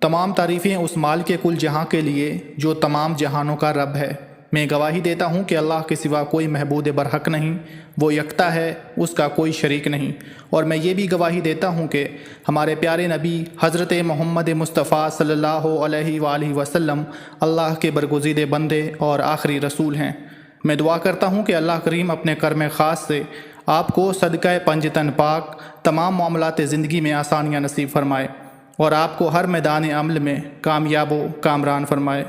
तमाम तारीफ़ें उस माल के कुल जहां के लिए जो तमाम जहानों का रब है। मैं गवाही देता हूँ कि अल्लाह के सिवा कोई महबूद बरहक नहीं, वो यकता है, उसका कोई शरीक नहीं। और मैं ये भी गवाही देता हूँ कि हमारे प्यारे नबी हज़रत मोहम्मद मुस्तफ़ा सल्लल्लाहु अलैहि वसल्लम अल्लाह के बरगुज़ीदे बंदे और आखिरी रसूल हैं। मैं दुआ करता हूँ कि अल्लाह करीम अपने कर्म ख़ास से आपको सदक़ा पंजतन पाक तमाम मामलात ज़िंदगी में आसानियाँ नसीब फरमाए और आपको हर मैदान अमल में कामयाब व कामरान फरमाए।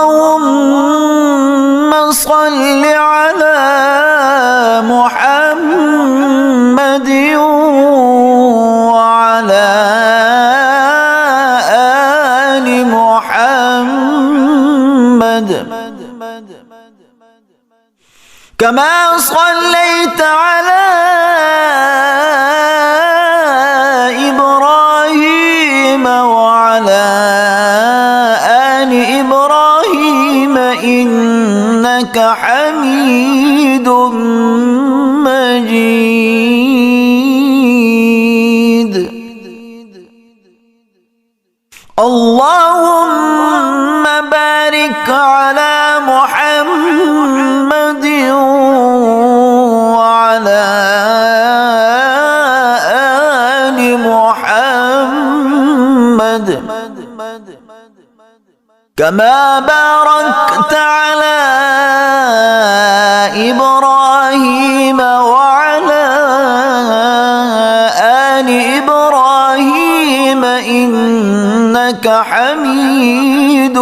اللهم صل على محمد وعلى آل محمد كما صليت على إبراهيم وعلى آل إبراهيم إنك حميد مجيد. اللهم بارك على محمد وعلى آل محمد كما باركت على إبراهيم وعلى آل إبراهيم إنك حميد